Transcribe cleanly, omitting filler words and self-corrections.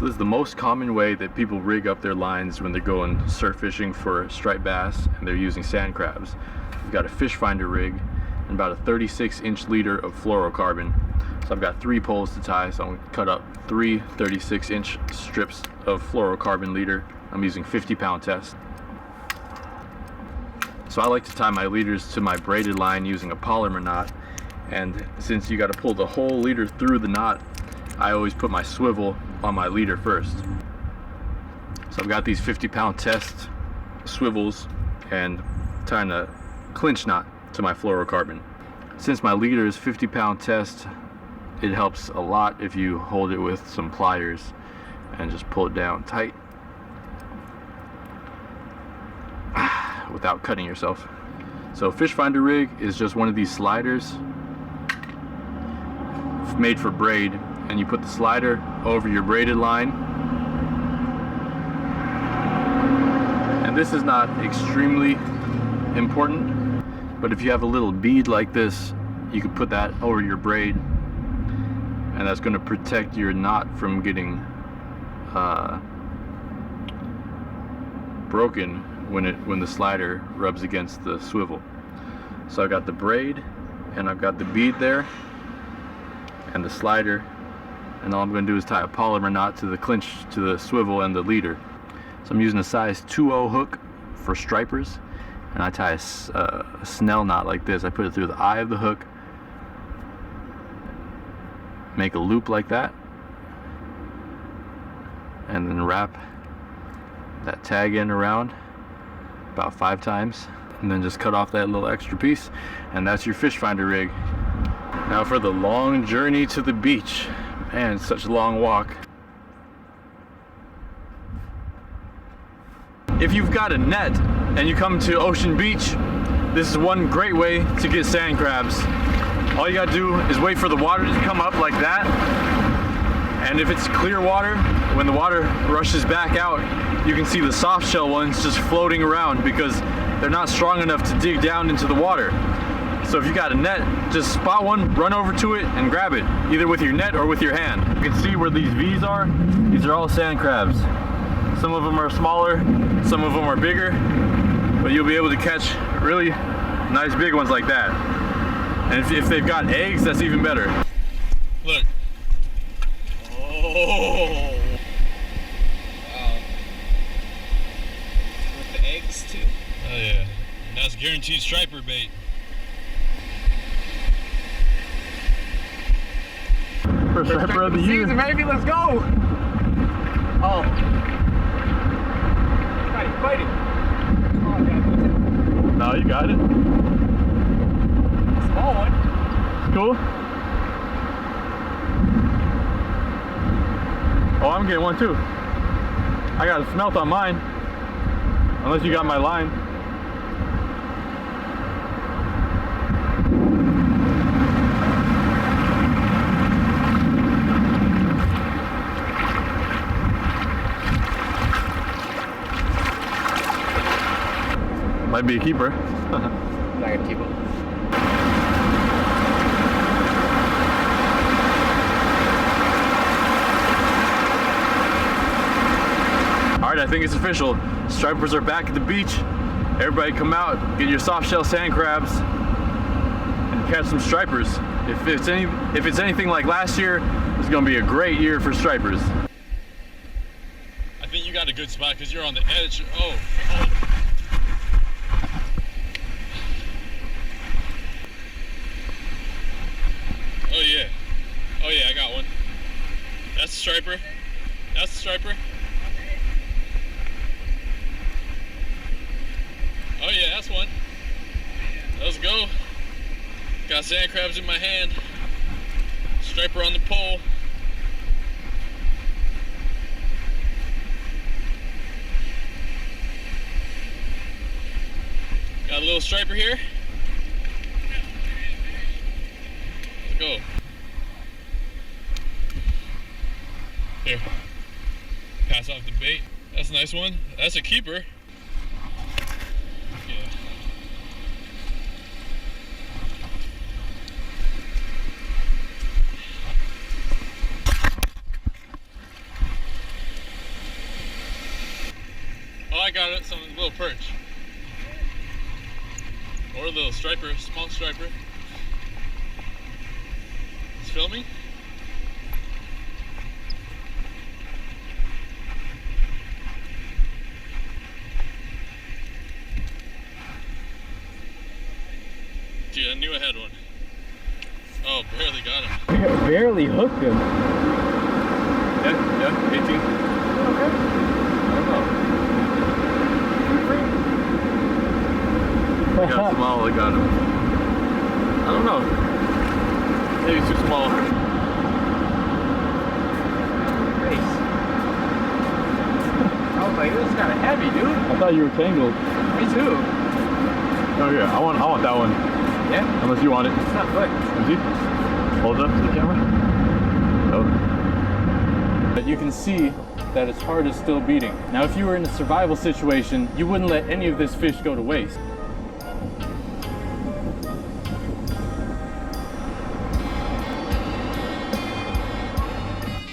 So this is the most common way that people rig up their lines when they're going surf fishing for striped bass and they're using sand crabs. You've got a fish finder rig and about a 36-inch leader of fluorocarbon. So I've got 3 poles to tie, so I'm going to cut up 3 36-inch strips of fluorocarbon leader. I'm using 50-pound test. So I like to tie my leaders to my braided line using a polymer knot, and since you got to pull the whole leader through the knot, I always put my swivel on my leader first. So I've got these 50-pound test swivels and tying a clinch knot to my fluorocarbon. Since my leader is 50-pound test, it helps a lot if you hold it with some pliers and just pull it down tight without cutting yourself. So fish finder rig is just one of these sliders made for braid, and you put the slider over your braided line. And this is not extremely important, but if you have a little bead like this, you could put that over your braid, and that's going to protect your knot from getting broken when the slider rubs against the swivel. So I've got the braid and I've got the bead there and the slider, and all I'm going to do is tie a polymer knot to the clinch, to the swivel and the leader. So I'm using a size 2.0 hook for stripers, and I tie a snell knot like this. I put it through the eye of the hook, make a loop like that, and then wrap that tag end around about 5 times, and then just cut off that little extra piece, and that's your fish finder rig. Now for the long journey to the beach. Man, it's such a long walk. If you've got a net and you come to Ocean Beach, this is one great way to get sand crabs. All you gotta do is wait for the water to come up like that, and if it's clear water, when the water rushes back out, you can see the soft shell ones just floating around because they're not strong enough to dig down into the water. So if you got a net, just spot one, run over to it and grab it, either with your net or with your hand. You can see where these V's are. These are all sand crabs. Some of them are smaller, some of them are bigger, but you'll be able to catch really nice big ones like that. And if they've got eggs, that's even better. Look. Oh. Wow. With the eggs too? Oh yeah. And that's guaranteed striper bait. First striper of the year. Baby, let's go! Oh. Fight it. Oh, God. No, you got it. Small one. Cool. Oh, I'm getting one too. I got a smelt on mine. Unless you got my line. Might be a keeper. Not gonna keep it. Alright, I think it's official. Stripers are back at the beach. Everybody come out, get your soft shell sand crabs, and catch some stripers. If it's anything like last year, it's gonna be a great year for stripers. I think you got a good spot because you're on the edge. Oh. Oh yeah. Oh yeah, I got one. That's a striper. That's a striper. Oh yeah, that's one. Let's go. Got sand crabs in my hand. Striper on the pole. Got a little striper here. Let's go. Here. Pass off the bait. That's a nice one. That's a keeper. Yeah. got it, some little perch. Or a little striper, small striper. It's filming. Dude, I knew I had one. Oh, barely got him. Barely hooked him. Yeah, 18. Okay. I don't know. I got small, I got him. I don't know. Maybe he's too small. Nice. I was like, this is kind of heavy, dude. I thought you were tangled. Me too. Oh yeah, I want that one. Yeah? Unless you want it. It's not hooked. Let me see. Hold it up to the camera. Oh. But you can see that its heart is still beating. Now if you were in a survival situation, you wouldn't let any of this fish go to waste.